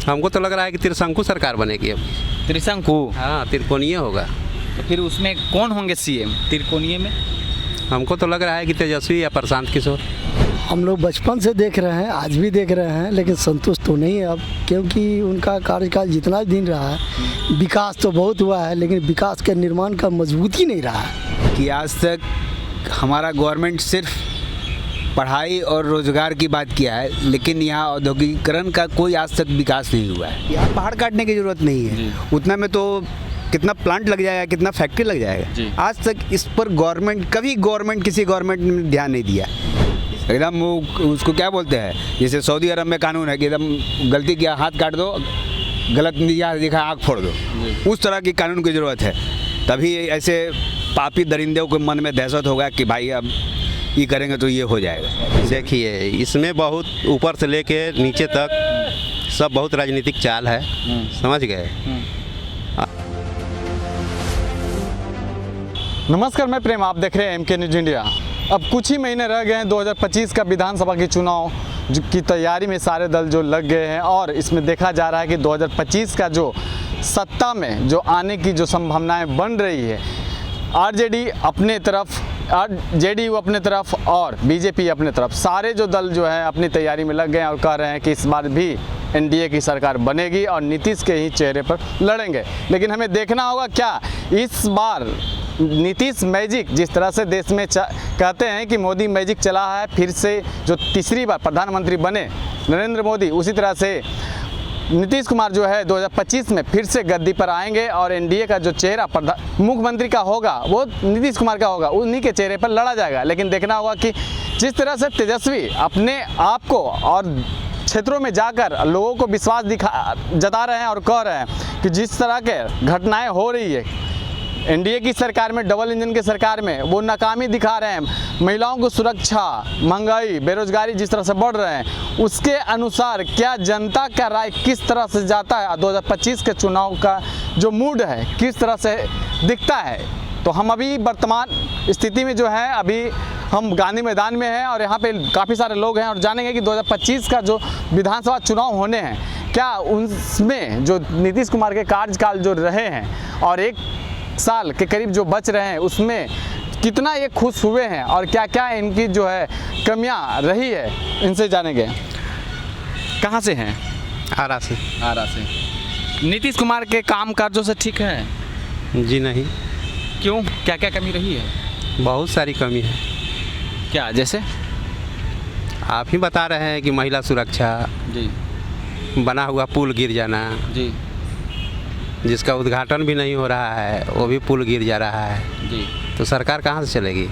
हमको तो लग रहा है कि त्रिशंकु सरकार बनेगी अब। त्रिशंकु? हाँ, त्रिकोणीय होगा। तो फिर उसमें कौन होंगे सीएम त्रिकोणीय में? हमको तो लग रहा है कि तेजस्वी या प्रशांत किशोर। हम लोग बचपन से देख रहे हैं, आज भी देख रहे हैं, लेकिन संतुष्ट तो नहीं है अब, क्योंकि उनका कार्यकाल जितना दिन रहा है विकास तो बहुत हुआ है, लेकिन विकास के निर्माण का मजबूती नहीं रहा है। कि आज तक हमारा गवर्नमेंट सिर्फ पढ़ाई और रोजगार की बात किया है, लेकिन यहाँ औद्योगिकीकरण का कोई आज तक विकास नहीं हुआ है। यहाँ पहाड़ काटने की जरूरत नहीं है, उतना में तो कितना प्लांट लग जाएगा, कितना फैक्ट्री लग जाएगा। आज तक इस पर गवर्नमेंट किसी गवर्नमेंट ने ध्यान नहीं दिया। एकदम वो उसको क्या बोलते हैं, जैसे सऊदी अरब में कानून है कि एकदम गलती किया हाथ काट दो, गलत नतीजा दिखा आँख फोड़ दो, उस तरह की कानून की ज़रूरत है। तभी ऐसे पापी दरिंदों के मन में दहशत होगा कि भाई अब ये करेंगे तो ये हो जाएगा। देखिए, इसमें बहुत ऊपर से लेके नीचे तक सब बहुत राजनीतिक चाल है, समझ गए। नमस्कार, मैं प्रेम, आप देख रहे हैं MK न्यूज़ इंडिया। अब कुछ ही महीने रह गए हैं 2025 का विधानसभा के चुनाव की तैयारी में सारे दल जो लग गए हैं, और इसमें देखा जा रहा है कि 2025 का जो सत्ता में जो आने की जो संभावनाएं बन रही है, RJD अपने तरफ, JDU अपने तरफ और BJP अपने तरफ, सारे जो दल जो है अपनी तैयारी में लग गए हैं और कह रहे हैं कि इस बार भी NDA की सरकार बनेगी और नीतीश के ही चेहरे पर लड़ेंगे। लेकिन हमें देखना होगा क्या इस बार नीतीश मैजिक, जिस तरह से देश में कहते हैं कि मोदी मैजिक चला है, फिर से जो तीसरी बार प्रधानमंत्री बने नरेंद्र मोदी, उसी तरह से नीतीश कुमार जो है 2025 में फिर से गद्दी पर आएंगे और NDA का जो चेहरा मुख्यमंत्री का होगा वो नीतीश कुमार का होगा, उन्हीं के चेहरे पर लड़ा जाएगा। लेकिन देखना होगा कि जिस तरह से तेजस्वी अपने आप को और क्षेत्रों में जाकर लोगों को विश्वास जता रहे हैं और कह रहे हैं कि जिस तरह के घटनाएं हो रही है NDA की सरकार में, डबल इंजन की सरकार में, वो नाकामी दिखा रहे हैं। महिलाओं को सुरक्षा, महंगाई, बेरोजगारी जिस तरह से बढ़ रहे हैं, उसके अनुसार क्या जनता का राय किस तरह से जाता है, 2025 के चुनाव का जो मूड है किस तरह से दिखता है। तो हम अभी वर्तमान स्थिति में जो है, अभी हम गांधी मैदान में हैं और यहाँ पे काफ़ी सारे लोग हैं और जानेंगे कि 2025 का जो विधानसभा चुनाव होने हैं, क्या उनमें जो नीतीश कुमार के कार्यकाल जो रहे हैं और 1 साल के करीब जो बच रहे हैं, उसमें कितना ये खुश हुए हैं और क्या क्या इनकी जो है कमियां रही है, इनसे जानेंगे। कहाँ से हैं? आरा से। आरा से। नीतीश कुमार के काम काजों से ठीक है? जी नहीं। क्यों, क्या क्या कमी रही है? बहुत सारी कमी है। क्या, जैसे? आप ही बता रहे हैं कि महिला सुरक्षा जी, बना हुआ पुल गिर जाना जी, जिसका उद्घाटन भी नहीं हो रहा है, वो भी पुल गिर जा रहा है जी, तो सरकार कहाँ से चलेगी?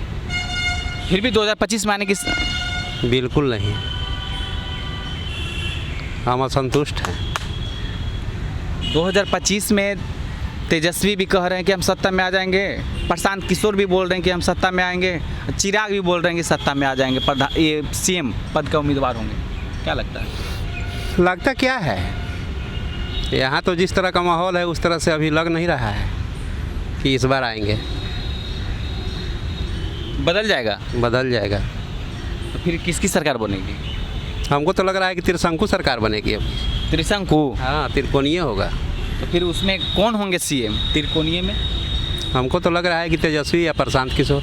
फिर भी 2025 में आने की? बिल्कुल नहीं, हम असंतुष्ट हैं। 2025 में तेजस्वी भी कह रहे हैं कि हम सत्ता में आ जाएंगे, प्रशांत किशोर भी बोल रहे हैं कि हम सत्ता में आएंगे, चिराग भी बोल रहे हैं कि सत्ता में आ जाएंगे, ये CM पद का उम्मीदवार होंगे। क्या लगता है? लगता क्या है, यहाँ तो जिस तरह का माहौल है उस तरह से अभी लग नहीं रहा है कि इस बार आएंगे। बदल जाएगा? बदल जाएगा। तो फिर किसकी सरकार बनेगी? हमको तो लग रहा है कि त्रिशंकु सरकार बनेगी अब। त्रिशंकु? हाँ, त्रिकोणीय होगा। तो फिर उसमें कौन होंगे CM त्रिकोणीय में? हमको तो लग रहा है कि तेजस्वी या प्रशांत किशोर।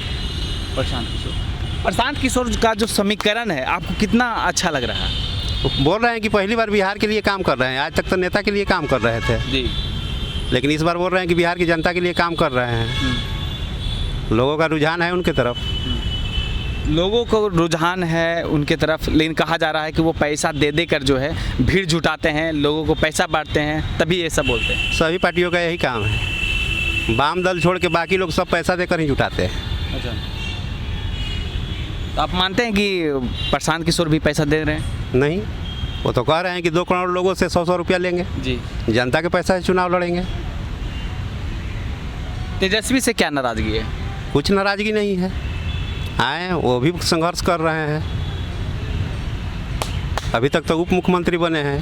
प्रशांत किशोर। प्रशांत किशोर का जो समीकरण है आपको कितना अच्छा लग रहा है? बोल रहे हैं कि पहली बार बिहार के लिए काम कर रहे हैं, आज तक तो नेता के लिए काम कर रहे थे जी, लेकिन इस बार बोल रहे हैं कि बिहार की जनता के लिए काम कर रहे हैं। लोगों का रुझान है उनके तरफ। लोगों को रुझान है उनके तरफ, लेकिन कहा जा रहा है कि वो पैसा दे देकर जो है भीड़ जुटाते हैं, लोगों को पैसा बांटते हैं, तभी ये सब बोलते हैं। सभी पार्टियों का यही काम है, वाम दल छोड़ के बाकी लोग सब पैसा देकर ही जुटाते हैं। अच्छा, तो आप मानते हैं कि प्रशांत किशोर भी पैसा दे रहे हैं? नहीं, वो तो कह रहे हैं कि 2 करोड़ लोगों से 100-100 रुपया लेंगे जी, जनता के पैसा से चुनाव लड़ेंगे। तेजस्वी से क्या नाराजगी है? कुछ नाराजगी नहीं है, आए वो भी संघर्ष कर रहे हैं। अभी तक तो उप मुख्यमंत्री बने हैं,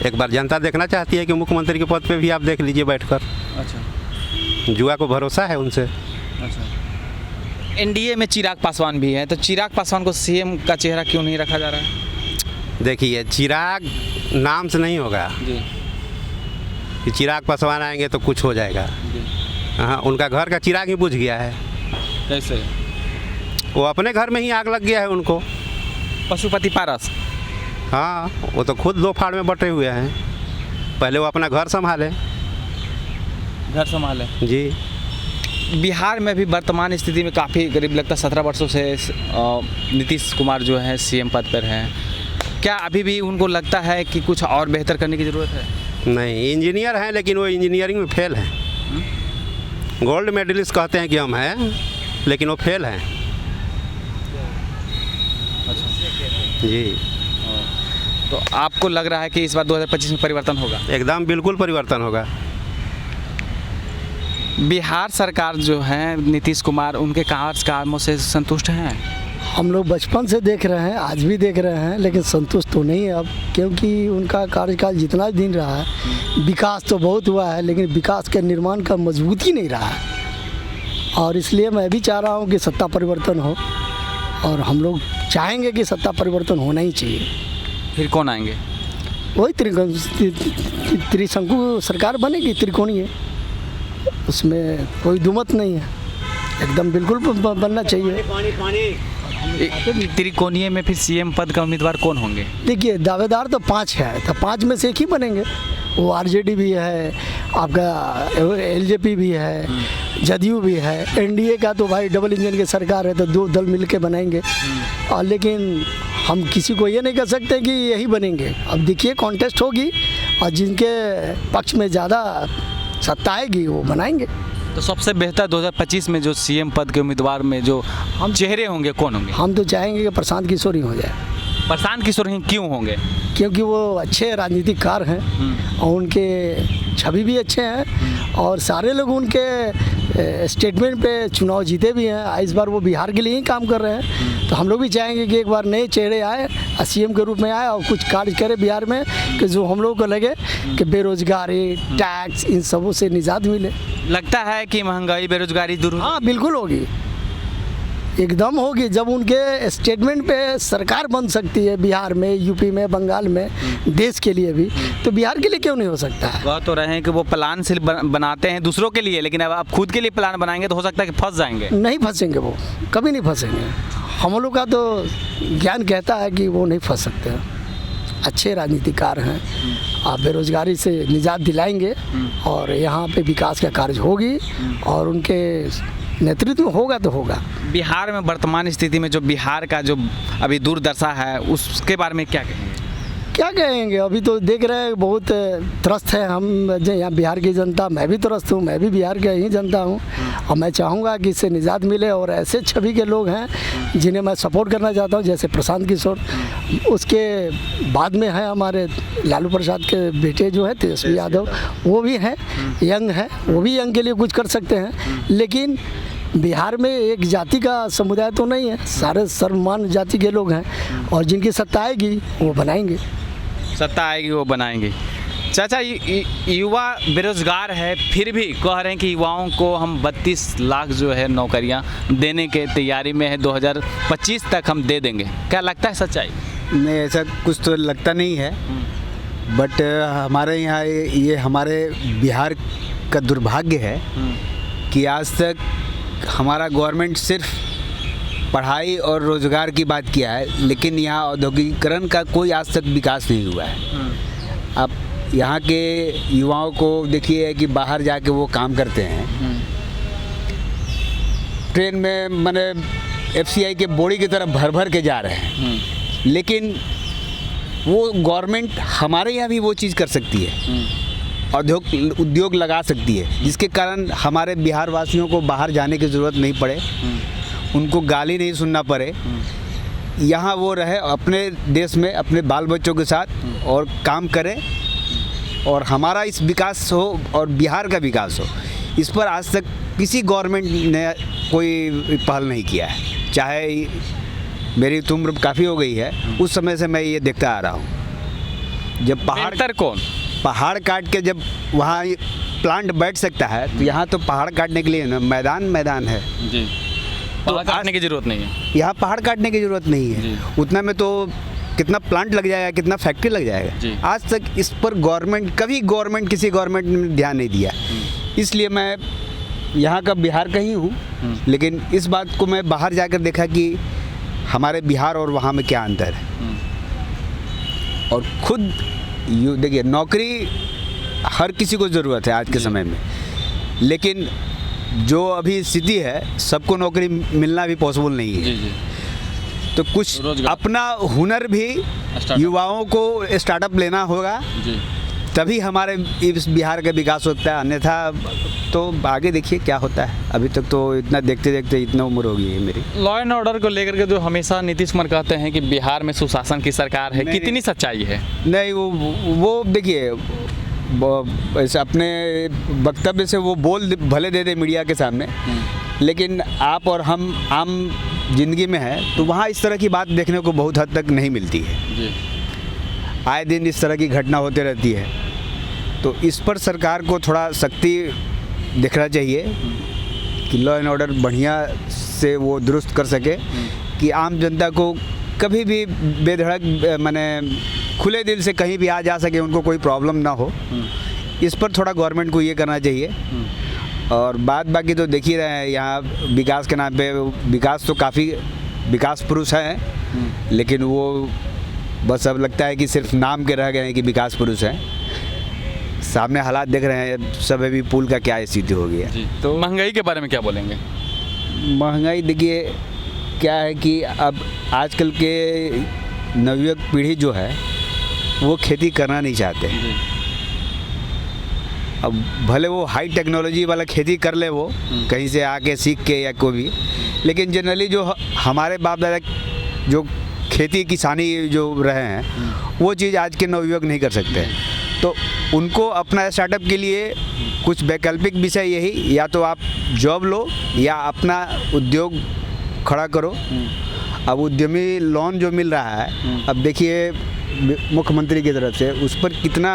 एक बार जनता देखना चाहती है कि मुख्यमंत्री के पद पे भी आप देख लीजिए बैठकर। अच्छा, जुआ को भरोसा है उनसे। अच्छा, NDA में चिराग पासवान भी है, तो चिराग पासवान को CM का चेहरा क्यों नहीं रखा जा रहा है? देखिए, चिराग नाम से नहीं होगा जी, कि चिराग पासवान आएंगे तो कुछ हो जाएगा। हाँ, उनका घर का चिराग ही बुझ गया है। कैसे? वो अपने घर में ही आग लग गया है उनको। पशुपति पारस। हाँ, वो तो खुद 2 फाड़ में बटे हुए हैं। पहले वो अपना घर संभाले। घर संभाले जी। बिहार में भी वर्तमान स्थिति में काफ़ी करीब लगता है 17 वर्षों से नीतीश कुमार जो है सीएम पद पर हैं। क्या अभी भी उनको लगता है कि कुछ और बेहतर करने की ज़रूरत है? नहीं, इंजीनियर हैं लेकिन वो इंजीनियरिंग में फेल हैं। गोल्ड मेडलिस्ट कहते हैं कि हम हैं, लेकिन वो फेल हैं। अच्छा जी। तो आपको लग रहा है कि इस बार 2025 में परिवर्तन होगा? एकदम बिल्कुल परिवर्तन होगा। बिहार सरकार जो है नीतीश कुमार उनके कामों से संतुष्ट हैं? हम लोग बचपन से देख रहे हैं, आज भी देख रहे हैं, लेकिन संतुष्ट तो नहीं है अब, क्योंकि उनका कार्यकाल जितना दिन रहा है विकास तो बहुत हुआ है, लेकिन विकास के निर्माण का मजबूती नहीं रहा है। और इसलिए मैं भी चाह रहा हूँ कि सत्ता परिवर्तन हो, और हम लोग चाहेंगे कि सत्ता परिवर्तन होना ही चाहिए। फिर कौन आएंगे? वही त्रिशंकु सरकार बनेगी, त्रिकोणीय, उसमें कोई दुमत नहीं है, एकदम बिल्कुल बनना चाहिए। त्रिकोणीय में फिर सीएम पद का उम्मीदवार कौन होंगे? देखिए, दावेदार तो 5 है, तो 5 में से एक ही बनेंगे। वो आरजेडी भी है, आपका एलजेपी भी है, जदयू भी है, एनडीए का तो भाई डबल इंजन की सरकार है, तो 2 दल मिलके बनाएंगे। और लेकिन हम किसी को ये नहीं कह सकते कि यही बनेंगे। अब देखिए, कॉन्टेस्ट होगी और जिनके पक्ष में ज़्यादा सत्ता आएगी वो बनाएंगे। तो सबसे बेहतर 2025 में जो सीएम पद के उम्मीदवार में जो हम चेहरे होंगे कौन होंगे? हम तो चाहेंगे कि प्रशांत किशोर ही हो जाए। प्रशांत किशोर ही क्यों होंगे? क्योंकि वो अच्छे राजनीतिककार हैं और उनके छवि भी अच्छे हैं, और सारे लोग उनके स्टेटमेंट पे चुनाव जीते भी हैं। इस बार वो बिहार के लिए ही काम कर रहे हैं, तो हम लोग भी चाहेंगे कि एक बार नए चेहरे आए, सीएम के रूप में आए और कुछ कार्य करे बिहार में, कि जो हम लोगों को लगे कि बेरोजगारी, टैक्स, इन सबों से निजात मिले। लगता है कि महंगाई, बेरोजगारी दूर? हाँ, बिल्कुल होगी, एकदम होगी। जब उनके स्टेटमेंट पे सरकार बन सकती है बिहार में, यूपी में, बंगाल में, देश के लिए भी, तो बिहार के लिए क्यों नहीं हो सकता है? कह तो रहे हैं कि वो प्लान सिर्फ बनाते हैं दूसरों के लिए, लेकिन अब आप खुद के लिए प्लान बनाएंगे तो हो सकता है कि फंस जाएंगे। नहीं फंसेंगे, वो कभी नहीं फंसेंगे। हम लोग का तो ज्ञान कहता है कि वो नहीं फंस सकते हैं, अच्छे राजनीतिकार हैं। आप बेरोजगारी से निजात दिलाएंगे और यहाँ पे विकास का कार्य होगी, और उनके नेतृत्व में होगा तो होगा। बिहार में वर्तमान स्थिति में जो बिहार का जो अभी दुर्दशा है उसके बारे में क्या कहेंगे? क्या कहेंगे, अभी तो देख रहे हैं बहुत त्रस्त है हम जो यहाँ बिहार की जनता। मैं भी त्रस्त हूँ, मैं भी बिहार का ही जनता हूँ, और मैं चाहूँगा कि इससे निजात मिले। और ऐसे छवि के लोग हैं जिन्हें मैं सपोर्ट करना चाहता हूँ, जैसे प्रशांत किशोर। उसके बाद में है हमारे लालू प्रसाद के बेटे जो है तेजस्वी यादव, वो भी हैं, यंग है, वो भी यंग के लिए कुछ कर सकते हैं। लेकिन बिहार में एक जाति का समुदाय तो नहीं है, सारे सर्वमान्य जाति के लोग हैं, और जिनकी सत्ता आएगी वो बनाएंगे। सत्ता आएगी वो बनाएंगे। चाचा, युवा बेरोजगार है, फिर भी कह रहे हैं कि युवाओं को हम 32 लाख जो है नौकरियां देने के तैयारी में है, 2025 तक हम दे देंगे। क्या लगता है सच्चाई? नहीं, ऐसा कुछ तो लगता नहीं है, बट हमारे यहाँ ये हमारे बिहार का दुर्भाग्य है कि आज तक हमारा गवर्नमेंट सिर्फ पढ़ाई और रोज़गार की बात किया है, लेकिन यहाँ औद्योगिकीकरण का कोई आज तक विकास नहीं हुआ है। अब यहाँ के युवाओं को देखिए कि बाहर जाके वो काम करते हैं, ट्रेन में मैंने FCI के बोड़ी की तरफ भर भर के जा रहे हैं, लेकिन वो गवर्नमेंट हमारे यहाँ भी वो चीज़ कर सकती है, उद्योग लगा सकती है, जिसके कारण हमारे बिहार वासियों को बाहर जाने की ज़रूरत नहीं पड़े, उनको गाली नहीं सुनना पड़े, यहाँ वो रहे अपने देश में अपने बाल बच्चों के साथ और काम करें, और हमारा इस विकास हो और बिहार का विकास हो। इस पर आज तक किसी गवर्नमेंट ने कोई पहल नहीं किया है। चाहे मेरी उम्र काफ़ी हो गई है, उस समय से मैं ये देखता आ रहा हूँ। जब पहाड़ काट के जब वहाँ प्लांट बैठ सकता है, तो यहाँ तो पहाड़ काटने के लिए ना मैदान है जी। पहाड़ काटने की ज़रूरत नहीं है, यहाँ पहाड़ काटने की ज़रूरत नहीं है। उतना में तो कितना प्लांट लग जाएगा, कितना फैक्ट्री लग जी। जाएगा। आज तक इस पर किसी गवर्नमेंट ने ध्यान नहीं दिया। इसलिए मैं यहाँ का बिहार का ही हूँ, लेकिन इस बात को मैं बाहर जाकर देखा कि हमारे बिहार और वहाँ में क्या अंतर है। और खुद यू देखिए, नौकरी हर किसी को ज़रूरत है आज के समय में, लेकिन जो अभी स्थिति है सबको नौकरी मिलना भी पॉसिबल नहीं है। जी जी। तो कुछ रोजगार। अपना हुनर भी युवाओं को स्टार्टअप लेना होगा, जी। तभी हमारे इस बिहार का विकास होता है। अन्यथा तो आगे देखिए क्या होता है। अभी तक तो इतना देखते देखते इतना उम्र हो गई है मेरी। लॉ एंड ऑर्डर को लेकर के जो हमेशा नीतीश कुमार कहते हैं कि बिहार में सुशासन की सरकार है, नहीं, कितनी सच्चाई है? नहीं, वो देखिए, ऐसे अपने वक्तव्य से वो बोल भले दे दे मीडिया के सामने, लेकिन आप और हम आम जिंदगी में हैं तो वहाँ इस तरह की बात देखने को बहुत हद तक नहीं मिलती है। जी। आए दिन इस तरह की घटना होती रहती है, तो इस पर सरकार को थोड़ा सख्ती दिखना चाहिए कि लॉ एंड ऑर्डर बढ़िया से वो दुरुस्त कर सके कि आम जनता को कभी भी बेधड़क माने खुले दिल से कहीं भी आ जा सके, उनको कोई प्रॉब्लम ना हो। इस पर थोड़ा गवर्नमेंट को ये करना चाहिए। और बाकी तो देख ही रहे हैं, यहाँ विकास के नाम पे विकास तो काफ़ी विकास पुरुष हैं, लेकिन वो बस अब लगता है कि सिर्फ नाम के रह गए हैं कि विकास पुरुष हैं। सामने हालात देख रहे हैं सब, अभी पुल का क्या स्थिति हो गया। तो महंगाई के बारे में क्या बोलेंगे? महंगाई देखिए क्या है कि अब आजकल के नवयुवक पीढ़ी जो है वो खेती करना नहीं चाहते। अब भले वो हाई टेक्नोलॉजी वाला खेती कर ले, वो कहीं से आके सीख के या कोई भी, लेकिन जनरली जो हमारे बाप दादा जो खेती किसानी जो रहे हैं वो चीज़ आज के नवयुवक नहीं कर सकते। तो उनको अपना स्टार्टअप के लिए कुछ वैकल्पिक विषय यही, या तो आप जॉब लो या अपना उद्योग खड़ा करो। अब उद्यमी लोन जो मिल रहा है, अब देखिए मुख्यमंत्री की तरफ से उस पर कितना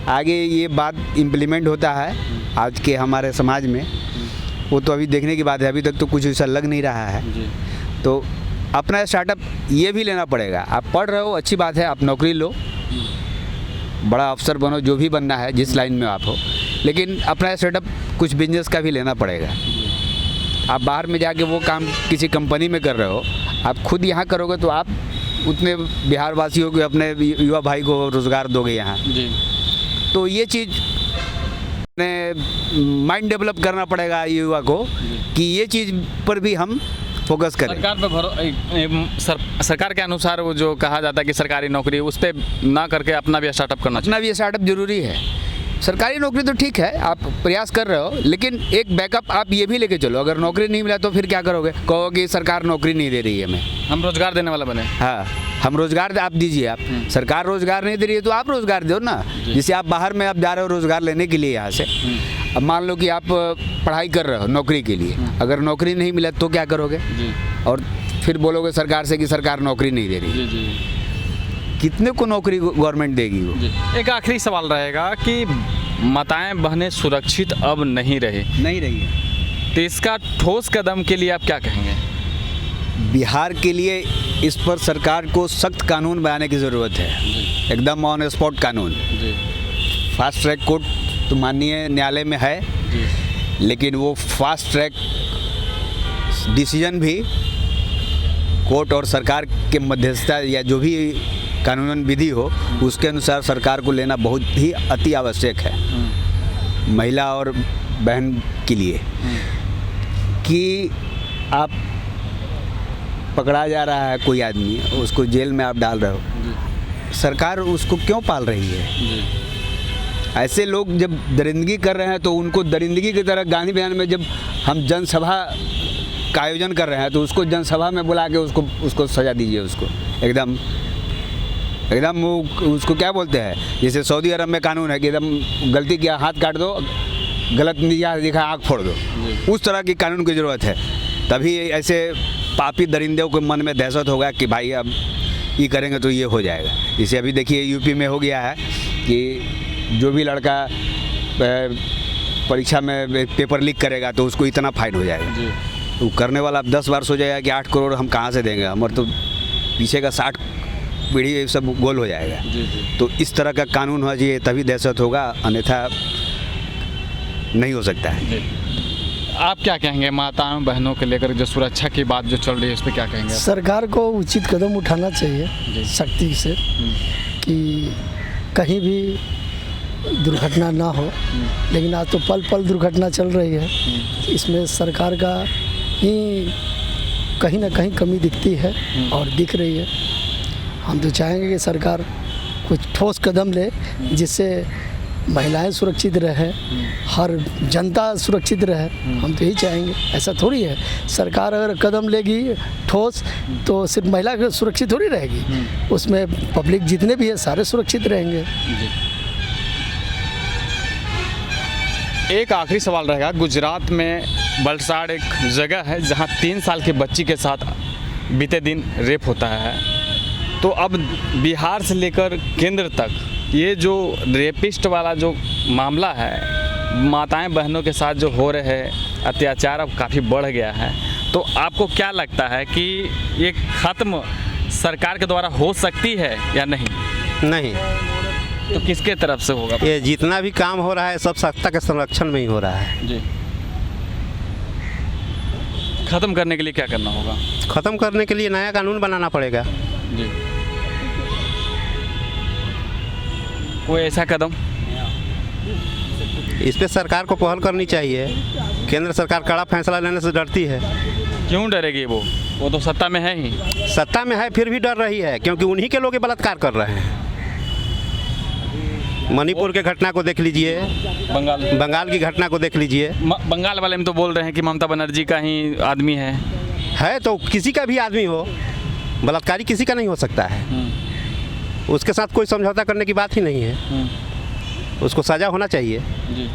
आगे ये बात इम्प्लीमेंट होता है आज के हमारे समाज में, वो तो अभी देखने की बात है। अभी तक तो कुछ ऐसा लग नहीं रहा है। तो अपना स्टार्टअप ये भी लेना पड़ेगा। आप पढ़ रहे हो, अच्छी बात है, आप नौकरी लो, बड़ा अफसर बनो, जो भी बनना है जिस लाइन में आप हो, लेकिन अपना स्टार्टअप कुछ बिजनेस का भी लेना पड़ेगा। आप बाहर में जाके वो काम किसी कंपनी में कर रहे हो, आप खुद यहाँ करोगे तो आप उतने बिहार वासियों को, अपने युवा भाई को रोज़गार दोगे यहाँ। तो ये चीज़ माइंड डेवलप करना पड़ेगा युवा को कि ये चीज़ पर भी हम फोकस करें। सरकार के अनुसार वो जो कहा जाता है कि सरकारी नौकरी, उस पर ना करके अपना भी स्टार्टअप करना चाहिए। अपना भी स्टार्टअप जरूरी है। सरकारी नौकरी तो ठीक है, आप प्रयास कर रहे हो, लेकिन एक बैकअप आप ये भी लेके चलो। अगर नौकरी नहीं मिला तो फिर क्या करोगे? कहो कि सरकार नौकरी नहीं दे रही है, हम रोजगार देने वाला बने। हाँ, हम रोजगार आप दीजिए। आप सरकार रोजगार नहीं दे रही है तो आप रोजगार दो ना। जैसे आप बाहर में आप जा रहे हो रोजगार लेने के लिए यहाँ से, अब मान लो कि आप पढ़ाई कर रहे हो नौकरी के लिए, अगर नौकरी नहीं मिला तो क्या करोगे? और फिर बोलोगे सरकार से कि सरकार नौकरी नहीं दे रही। कितने को नौकरी गवर्नमेंट देगी वो? एक आखिरी सवाल रहेगा कि माताएं बहनें सुरक्षित अब नहीं रही है, तो इसका ठोस कदम के लिए आप क्या कहेंगे? बिहार के लिए इस पर सरकार को सख्त कानून बनाने की ज़रूरत है, एकदम ऑन स्पॉट कानून। फास्ट ट्रैक कोर्ट तो माननीय न्यायालय में है, लेकिन वो फास्ट ट्रैक डिसीजन भी कोर्ट और सरकार के मध्यस्थता या जो भी कानूनन विधि हो उसके अनुसार सरकार को लेना बहुत ही अति आवश्यक है महिला और बहन के लिए। कि आप पकड़ा जा रहा है कोई आदमी, उसको जेल में आप डाल रहे हो, सरकार उसको क्यों पाल रही है? ऐसे लोग जब दरिंदगी कर रहे हैं तो उनको दरिंदगी की तरह गांधी मैदान में जब हम जनसभा का आयोजन कर रहे हैं तो उसको जनसभा में बुला के उसको सजा दीजिए। उसको एकदम वो उसको क्या बोलते हैं, जैसे सऊदी अरब में कानून है कि एकदम गलती किया हाथ काट दो, गलत निगाह दिखा आँख फोड़ दो, उस तरह की कानून की ज़रूरत है। तभी ऐसे पापी दरिंदों के मन में दहशत होगा कि भाई अब ये करेंगे तो ये हो जाएगा। जैसे अभी देखिए यूपी में हो गया है कि जो भी लड़का परीक्षा में पेपर लीक करेगा तो उसको इतना फाइन हो जाएगा। तो करने वाला अब 10 बार सो जाएगा कि 8 करोड़ हम कहाँ से देंगे, हमारे तो पीछे का 60 पीढ़ी ये सब गोल हो जाएगा। जी जी। तो इस तरह का कानून होना चाहिए, तभी दहशत होगा, अन्यथा नहीं हो सकता है। जी। आप क्या कहेंगे माताओं बहनों के लेकर जो सुरक्षा की बात जो चल रही है, उस पर क्या कहेंगे? सरकार को उचित कदम उठाना चाहिए जी। सख्ती से कि कहीं भी दुर्घटना ना हो। लेकिन आज तो पल पल दुर्घटना चल रही है, इसमें सरकार का ही कहीं ना कहीं कमी दिखती है और दिख रही है। हम तो चाहेंगे कि सरकार कुछ ठोस कदम ले जिससे महिलाएं सुरक्षित रहें, हर जनता सुरक्षित रहे। हम तो यही चाहेंगे। ऐसा थोड़ी है सरकार अगर कदम लेगी ठोस तो सिर्फ महिला सुरक्षित थोड़ी रहेगी, उसमें पब्लिक जितने भी है सारे सुरक्षित रहेंगे। एक आखिरी सवाल रहेगा। गुजरात में वलसाड़ एक जगह है जहां 3 साल की बच्ची के साथ बीते दिन रेप होता है। तो अब बिहार से लेकर केंद्र तक ये जो रेपिस्ट वाला जो मामला है, माताएं बहनों के साथ जो हो रहे अत्याचार अब काफ़ी बढ़ गया है। तो आपको क्या लगता है कि ये ख़त्म सरकार के द्वारा हो सकती है या नहीं? नहीं, तो किसके तरफ से होगा? ये जितना भी काम हो रहा है सब सत्ता के संरक्षण में ही हो रहा है। जी। ख़त्म करने के लिए क्या करना होगा? ख़त्म करने के लिए नया कानून बनाना पड़ेगा। जी। कोई ऐसा कदम? इस पे सरकार को पहल करनी चाहिए। केंद्र सरकार कड़ा फैसला लेने से डरती है। क्यों डरेगी वो तो सत्ता में है ही। सत्ता में है फिर भी डर रही है, क्योंकि उन्हीं के लोग ये बलात्कार कर रहे हैं। मणिपुर के घटना को देख लीजिए, बंगाल की घटना को देख लीजिए। बंगाल वाले में तो बोल रहे हैं कि ममता बनर्जी का ही आदमी है तो किसी का भी आदमी हो, बलात्कारी किसी का नहीं हो सकता है। उसके साथ कोई समझौता करने की बात ही नहीं है। उसको सज़ा होना चाहिए, जी।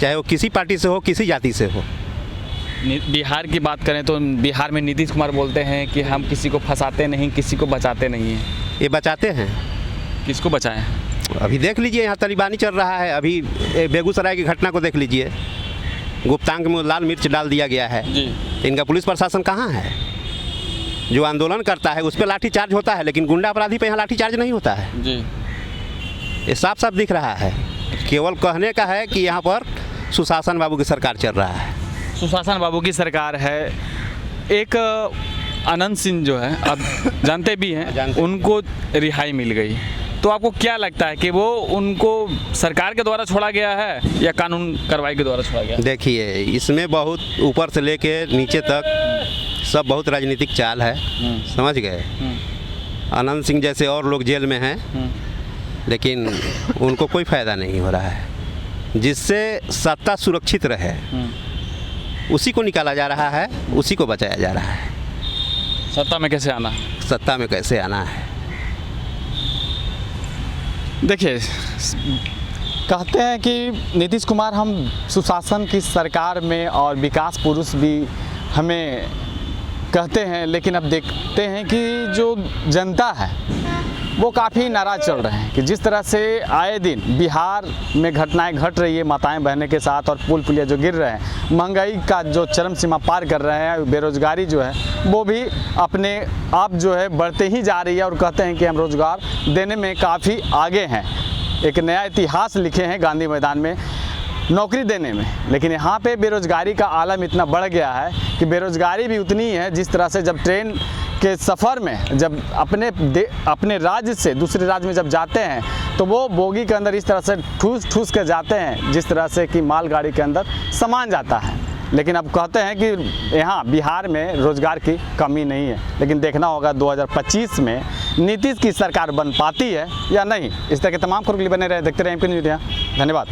चाहे वो किसी पार्टी से हो, किसी जाति से हो। बिहार की बात करें तो बिहार में नीतीश कुमार बोलते हैं कि हम किसी को फंसाते नहीं, किसी को बचाते नहीं हैं। ये बचाते हैं। किसको बचाएं? अभी देख लीजिए, यहाँ तालिबानी चल रहा है। अभी बेगूसराय की घटना को देख लीजिए, गुप्तांग में लाल मिर्च डाल दिया गया है। जी। इनका पुलिस प्रशासन कहाँ है? जो आंदोलन करता है उस पर लाठी चार्ज होता है, लेकिन गुंडा अपराधी पे यहाँ लाठी चार्ज नहीं होता है। जी। ये साफ साफ दिख रहा है। केवल कहने का है कि यहाँ पर सुशासन बाबू की सरकार चल रहा है। सुशासन बाबू की सरकार है। एक अनंत सिंह जो है, आप जानते भी हैं, उनको रिहाई मिल गई। तो आपको क्या लगता है कि वो उनको सरकार के द्वारा छोड़ा गया है या कानून कार्रवाई के द्वारा छोड़ा गया? देखिए, इसमें बहुत ऊपर से लेके नीचे तक सब बहुत राजनीतिक चाल है। समझ गए? अनंत सिंह जैसे और लोग जेल में हैं, लेकिन उनको कोई फ़ायदा नहीं हो रहा है। जिससे सत्ता सुरक्षित रहे उसी को निकाला जा रहा है, उसी को बचाया जा रहा है। सत्ता में कैसे आना? सत्ता में कैसे आना है? देखिए, कहते हैं कि नीतीश कुमार हम सुशासन की सरकार में और विकास पुरुष भी हमें कहते हैं, लेकिन अब देखते हैं कि जो जनता है वो काफ़ी नाराज़ चल रहे हैं कि जिस तरह से आए दिन बिहार में घटनाएं घट रही है माताएं बहनें के साथ, और पुल पुलिया जो गिर रहे हैं, महंगाई का जो चरम सीमा पार कर रहे हैं, बेरोजगारी जो है वो भी अपने आप जो है बढ़ते ही जा रही है। और कहते हैं कि हम रोज़गार देने में काफ़ी आगे हैं, एक नया इतिहास लिखे हैं गांधी मैदान में नौकरी देने में। लेकिन यहाँ पे बेरोज़गारी का आलम इतना बढ़ गया है कि बेरोज़गारी भी उतनी है जिस तरह से जब ट्रेन के सफ़र में जब अपने राज्य से दूसरे राज्य में जब जाते हैं तो वो बोगी के अंदर इस तरह से ठूस कर जाते हैं जिस तरह से कि मालगाड़ी के अंदर सामान जाता है। लेकिन अब कहते हैं कि यहाँ बिहार में रोज़गार की कमी नहीं है। लेकिन देखना होगा 2025 में नीतीश की सरकार बन पाती है या नहीं। इस तरह के तमाम खबरों के लिए बने रहे, देखते रहे एमके न्यूज़। धन्यवाद।